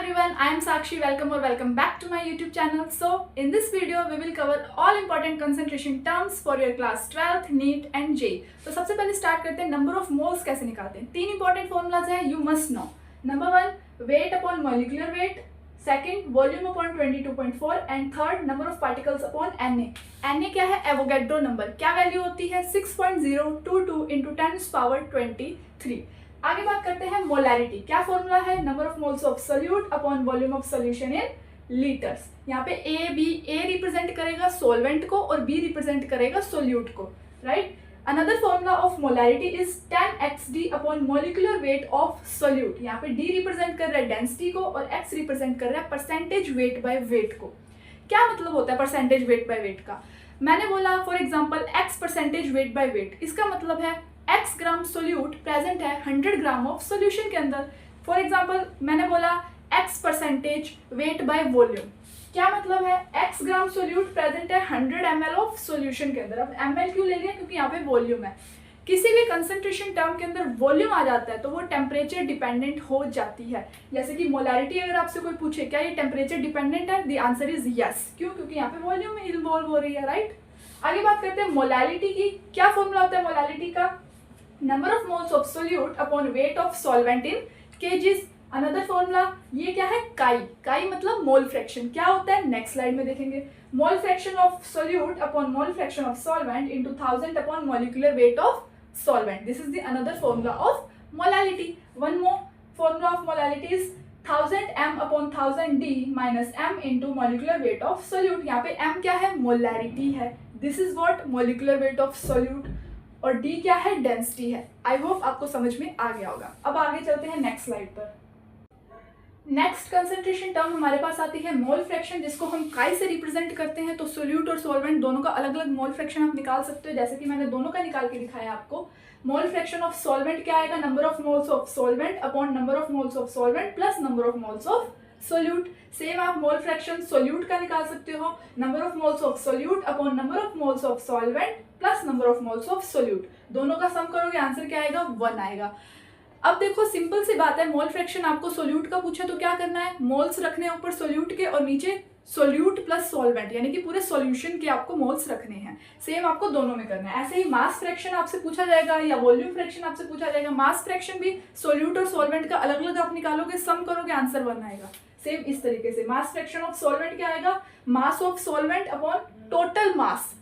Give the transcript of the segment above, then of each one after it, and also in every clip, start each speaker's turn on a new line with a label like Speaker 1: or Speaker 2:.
Speaker 1: everyone, I am Sakshi. Welcome or welcome back to my YouTube channel. So in this video we will cover all important concentration terms for your class 12th NEET and JEE. तो सबसे पहले start करते हैं number of moles कैसे निकालते हैं। तीन important formulas हैं, you must know. Number 1 wait upon molecular wait, second volume upon 22.4 and third number of particles upon Na क्या है? Avogadro number. क्या वैल्यू होती है? 6.022 इंटू 10⁻23। आगे बात करते हैं मोलैरिटी। क्या फॉर्मूला है? Number of moles of solute upon volume of solution in litres. यहाँ पे ए रिप्रेजेंट करेगा सोलवेंट को और बी रिप्रेजेंट करेगा सोल्यूट को, right. Another formula of molarity is 10xd upon molecular weight of solute. यहाँ पे डी रिप्रेजेंट कर रहा है डेंसिटी को और एक्स रिप्रेजेंट कर रहा है परसेंटेज वेट बाय वेट को। क्या मतलब होता है परसेंटेज वेट बाय वेट का? मैंने बोला for example x percentage weight by weight, इसका मतलब है x ग्राम सोल्यूट प्रेजेंट है 100 ग्राम ऑफ सोल्यूशन के अंदर। फॉर एग्जाम्पल मैंने बोला x percentage weight by volume. क्या मतलब है? x ग्राम सोल्यूट प्रेजेंट है 100 ml ऑफ सोल्यूशन के अंदर। अब ml क्यों ले लिया? क्योंकि यहाँ पे वॉल्यूम है। किसी भी कंसंट्रेशन टर्म के अंदर वॉल्यूम आ जाता है तो वो टेम्परेचर डिपेंडेंट हो जाती है। जैसे कि मोलैरिटी अगर आपसे कोई पूछे क्या ये टेम्परेचर डिपेंडेंट है, द आंसर इज यस। क्यों? क्योंकि यहाँ पे वॉल्यूम में इन्वॉल्व हो रही है, राइट। आगे बात करते हैं मोलैरिटी की। क्या फॉर्मूला होता है मोलैरिटी का? Number of moles of solute upon weight of solvent in KGs. Another formula ये क्या है? काई मतलब मोल फ्रैक्शन। क्या होता है? नेक्स्ट स्लाइड में देखेंगे। Mole fraction of solute upon mole fraction of solvent into 1000 upon molecular weight of solvent. This is the another formula of molality. One more formula of molality is 1000 m upon 1000 d minus m into molecular weight of solute. यहाँ पे m क्या है? molarity है। This is what molecular weight of solute और d क्या है? density है। I hope आपको समझ में आ गया होगा। अब आगे चलते हैं नेक्स्ट स्लाइड पर। नेक्स्ट कंसंट्रेशन टर्म हमारे पास आती है मोल फ्रैक्शन, जिसको हम काई से रिप्रेजेंट करते हैं। तो सोल्यूट और सॉल्वेंट दोनों का अलग अलग मोल फ्रैक्शन आप निकाल सकते हो, जैसे कि मैंने दोनों का निकाल के दिखाया आपको। मोल फ्रैक्शन ऑफ सॉल्वेंट क्या आएगा? Number of moles of solvent upon number of moles of solvent plus number of moles of solute. Same आप मोल फ्रैक्शन सोल्यूट का निकाल सकते हो, number of moles of solute upon number of moles of solvent plus number of moles of solute. दोनों का सम करोगे answer क्या आएगा? 1 आएगा। अब देखो सिंपल सी बात है, मोल फ्रैक्शन आपको सोल्यूट का पूछे तो क्या करना है? मोल्स रखने ऊपर सोल्यूट के और नीचे सोल्यूट प्लस सॉल्वेंट, यानी कि पूरे सॉल्यूशन के आपको मोल्स रखने हैं। सेम आपको दोनों में करना है। ऐसे ही मास फ्रैक्शन आपसे पूछा जाएगा या वॉल्यूम फ्रैक्शन आपसे पूछा जाएगा। मास फ्रैक्शन भी सोल्यूट और सॉल्वेंट का अलग अलग आप निकालोगे, सम करोगे आंसर 1 आएगा। सेम इस तरीके से मास फ्रैक्शन ऑफ सॉल्वेंट क्या आएगा? Mass of solvent upon total mass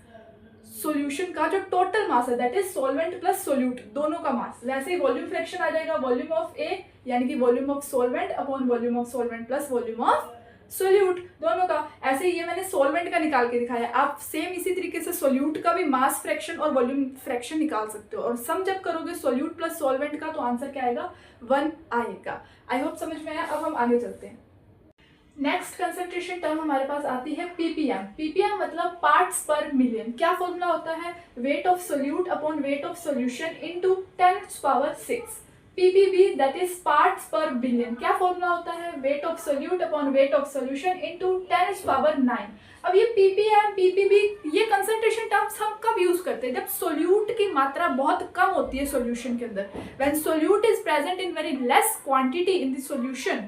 Speaker 1: solution का जो टोटल मास है, that is solvent plus solute दोनों का मास। वैसे ही वॉल्यूम फ्रैक्शन आ जाएगा वॉल्यूम ऑफ ए यानी कि volume of solvent upon volume of solvent plus volume of solute दोनों का। ऐसे ही ये मैंने सॉल्वेंट का निकाल के दिखाया, आप सेम इसी तरीके से सोल्यूट का भी मास फ्रैक्शन और वॉल्यूम फ्रैक्शन निकाल सकते हो। और सम जब करोगे सोल्यूट प्लस सॉल्वेंट का तो आंसर क्या आएगा? 1 आएगा। आई होप समझ में आया। अब हम आगे चलते हैं। नेक्स्ट कंसंट्रेशन टर्म हमारे पास आती है पीपीएम। पीपीएम मतलब पार्ट्स पर मिलियन। क्या फॉर्मूला होता है? Weight of solute upon weight of solution into 10⁻⁶। PPB that is parts पर बिलियन। क्या फॉर्मूला होता है? Weight of solute upon weight of solution into 10⁹। अब ये पीपीएम पीपीबी ये कंसंट्रेशन टर्म्स हम कब यूज करते हैं? जब सोल्यूट की मात्रा बहुत कम होती है सोल्यूशन के अंदर। When solute is present in very less quantity in the solution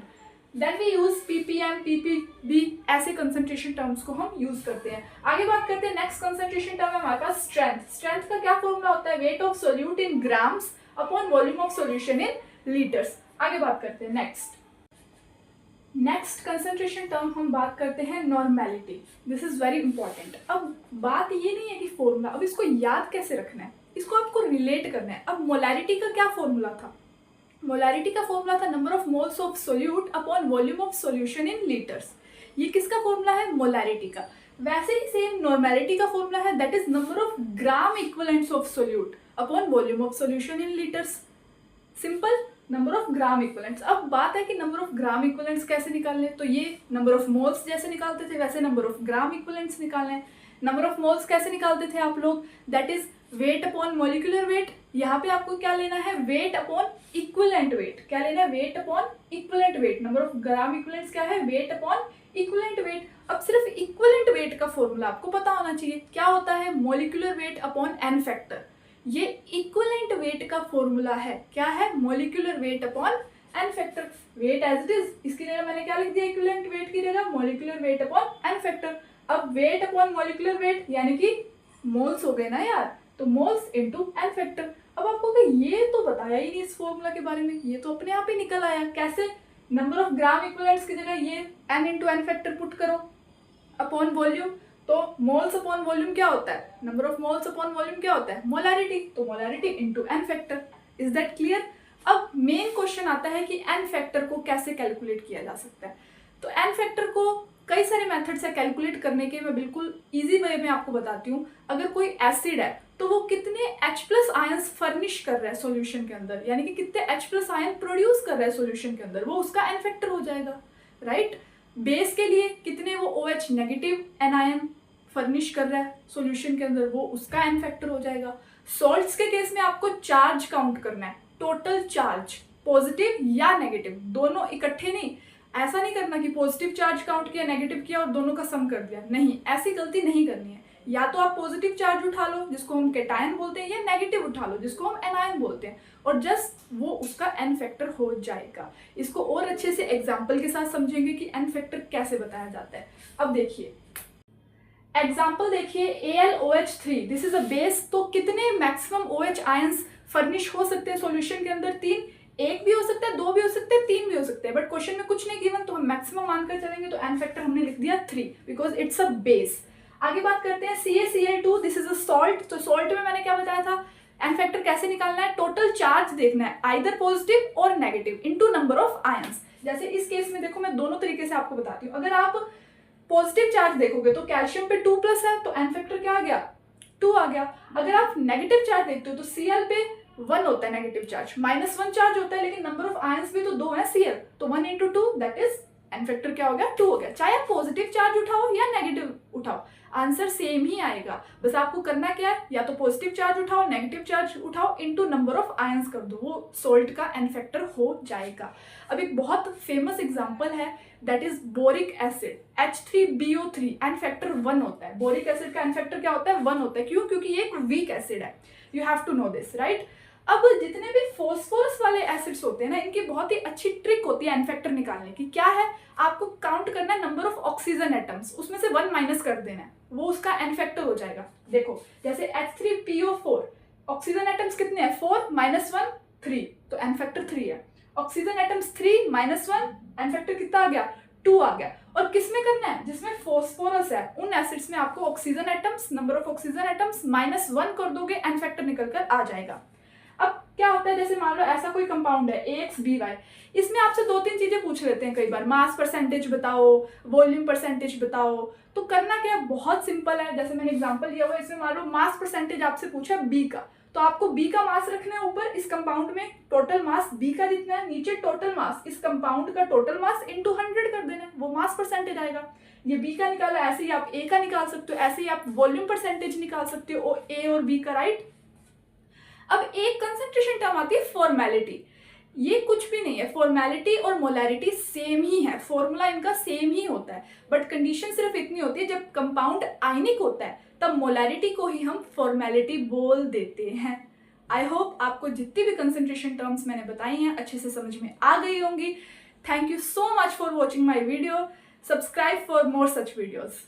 Speaker 1: then we use PPM PPB. ऐसे कंसंट्रेशन टर्म्स को हम यूज करते हैं। आगे बात करते हैं नेक्स्ट कंसंट्रेशन टर्म है हमारे पास स्ट्रेंथ। स्ट्रेंथ का क्या फॉर्मूला होता है? Weight of solute in grams upon volume of solution in litres. आगे बात करते हैं नेक्स्ट कंसंट्रेशन टर्म हम बात करते हैं normality. This is very important. अब बात ये नहीं है कि फॉर्मूला, अब इसको याद कैसे रखना है, इसको आपको रिलेट करना है। अब मोलैरिटी का क्या फॉर्मूला था? मोलैरिटी का फॉर्मूला था number of moles of solute upon volume of solution in litres. ये किसका फॉर्मूला है? मोलैरिटी का। वैसे ही सेम नॉर्मेलिटी का फॉर्मूला है, that is number of gram equivalents of solute upon volume of solution in litres. Simple, number of gram equivalents. अब बात है कि नंबर ऑफ ग्राम इक्विवेलेंट्स कैसे निकालने, तो ये नंबर ऑफ मोल्स जैसे निकालते थे वैसे नंबर ऑफ ग्राम इक्विवेलेंट्स निकालने। नंबर ऑफ मोल्स कैसे निकालते थे आप लोग? That is wait upon molecular wait. यहाँ पे आपको क्या लेना है? Weight upon equivalent weight. क्या लेना है? Weight upon equivalent weight. Number of gram equivalents क्या है? Weight upon equivalent weight. अब सिर्फ इक्विवेलेंट वेट का फॉर्मूला आपको पता होना चाहिए। क्या होता है? Molecular weight upon N factor. ये इक्विवेलेंट वेट का फॉर्मूला है। क्या है? Molecular weight upon N factor. Weight as it is, इसकी जगह मैंने क्या लिख दिया, इक्विवेलेंट वेट की जगह molecular weight upon N factor. अब वेट अपॉन मॉलिक्यूलर वेट यानी कि मोल्स हो गए ना यार, तो मोल्स इनटू एन फैक्टर। अब आपको ये तो बताया ही नहीं इस फॉर्मूला के बारे में, ये तो अपने आप ही निकल आया। कैसे? नंबर ऑफ ग्राम इक्विवेलेंट्स की जगह ये N into N factor put करो अपॉन वॉल्यूम। तो मोल्स अपॉन वॉल्यूम क्या होता है, number of moles upon volume क्या होता है, मोलैरिटी। तो molarity into N factor. Is that clear? अब मेन क्वेश्चन आता है कि एन फैक्टर को कैसे कैलकुलेट किया जा सकता है। तो एन फैक्टर को कई सारे मेथड्स है कैलकुलेट करने के, मैं बिल्कुल इजी वे में आपको बताती हूँ। अगर कोई एसिड है तो वो कितने H+ आयंस फर्निश कर रहा है सॉल्यूशन के अंदर, यानी कि कितने H+ आयन प्रोड्यूस कर रहा है सॉल्यूशन के अंदर, वो उसका एन फैक्टर हो जाएगा, राइट। बेस के लिए कितने वो OH नेगेटिव एनायन फर्निश कर रहा है सॉल्यूशन के अंदर, वो उसका एन फैक्टर हो जाएगा। सॉल्ट्स के केस में आपको चार्ज काउंट करना है, टोटल चार्ज, पॉजिटिव या नेगेटिव, दोनों इकट्ठे नहीं। ऐसा नहीं करना कि पॉजिटिव चार्ज काउंट किया, नेगेटिव किया और दोनों का सम कर दिया, नहीं, ऐसी गलती नहीं करनी है। या तो आप पॉजिटिव चार्ज उठा लो जिसको हम कैटायन बोलते हैं, या नेगेटिव उठा लो जिसको हम एनायन बोलते हैं, और जस्ट वो उसका एन फैक्टर हो जाएगा। इसको और अच्छे से एग्जाम्पल के साथ समझेंगे कि एन फैक्टर कैसे बताया जाता है। अब देखिए एग्जाम्पल देखिए, AlOH3 this is a base. तो कितने मैक्सिमम OH आयंस फर्निश हो सकते हैं सॉल्यूशन के अंदर, 3। एक भी हो सकता है, 2 भी हो सकते हैं, 3 भी हो सकते हैं, बट क्वेश्चन में कुछ नहीं गिवन तो हम मैक्सिमम मानकर चलेंगे। तो एन फैक्टर हमने लिख दिया 3 बिकॉज इट्स अ बेस। आगे बात करते हैं CaCl2 this is a salt. तो सॉल्ट में मैंने क्या बताया था, एन फैक्टर कैसे निकालना है, टोटल चार्ज देखना है, आइदर पॉजिटिव और negative into number of ions. जैसे इस केस में देखो, मैं दोनों तरीके से आपको बताती हूँ। अगर आप पॉजिटिव चार्ज देखोगे तो कैल्शियम पे 2+ है, तो एन फैक्टर क्या आ गया, 2 आ गया। अगर आप नेगेटिव चार्ज देखते हो तो Cl पे 1 होता है नेगेटिव चार्ज, -1 चार्ज होता है, लेकिन नंबर ऑफ आयंस भी तो 2 है Cl, तो 1 into 2 that is an factor क्या हो गया, 2 हो गया। चाहे आप पॉजिटिव चार्ज उठाओ या नेगेटिव उठाओ, आंसर सेम ही आएगा। बस आपको करना क्या है, या तो पॉजिटिव चार्ज उठाओ, नेगेटिव चार्ज उठाओ, इनटू नंबर ऑफ आयंस कर दो, वो सॉल्ट का एन फैक्टर हो जाएगा। अब एक बहुत फेमस एग्जांपल है, that is boric acid, H3BO3, N factor 1 होता है। बोरिक एसिड का एन फैक्टर क्या होता है, 1 होता है। क्यों? क्योंकि ये एक वीक एसिड है। You have to know this, right. अब जितने भी फॉस्फोरस वाले एसिड्स होते हैं ना, इनकी बहुत ही अच्छी ट्रिक होती है एन फैक्टर निकालने की। क्या है, आपको काउंट करना है नंबर ऑफ ऑक्सीजन एटम्स, उसमें से 1 माइनस कर देना है, वो उसका एन फैक्टर हो जाएगा। देखो जैसे H3PO4, ऑक्सीजन एटम्स कितने हैं, 4 -1 3, तो एन फैक्टर 3 है। ऑक्सीजन एटम्स 3 -1, एन फैक्टर कितना आ गया, 2 आ गया। और किसमें करना है, जिसमें फॉस्फोरस है, उन एसिड्स में आपको oxygen atoms, number of oxygen atoms -1 कर दोगे, एन फैक्टर निकल कर आ जाएगा। अब क्या होता है, जैसे मान लो ऐसा कोई कंपाउंड है AXBY, इसमें आपसे 2-3 चीजें पूछ लेते हैं कई बार, मास परसेंटेज बताओ, वॉल्यूम परसेंटेज बताओ। तो करना क्या है, बहुत सिंपल है। जैसे मैंने एग्जांपल दिया हुआ है, इसमें मान लो मास परसेंटेज आपसे पूछा है B का, तो आपको B का मास रखना है ऊपर इस कंपाउंड में, टोटल मास B का जितना है, नीचे टोटल मास इस कंपाउंड का टोटल मास इंटू 100 कर देना है, वो मास परसेंटेज आएगा। ये B का निकाला, ऐसे ही आप A का निकाल सकते हो, ऐसे ही आप वॉल्यूम परसेंटेज निकाल सकते हो A और B का, राइट। अब एक कंसंट्रेशन टर्म आती है फॉर्मेलिटी, ये कुछ भी नहीं है, फॉर्मेलिटी और मोलैरिटी सेम ही है, फॉर्मूला इनका सेम ही होता है, बट कंडीशन सिर्फ इतनी होती है जब कंपाउंड आयनिक होता है तब मोलैरिटी को ही हम फॉर्मेलिटी बोल देते हैं। आई होप आपको जितनी भी कंसंट्रेशन टर्म्स मैंने बताई हैं अच्छे से समझ में आ गई होंगी। Thank you so much for watching my video, subscribe for more such videos.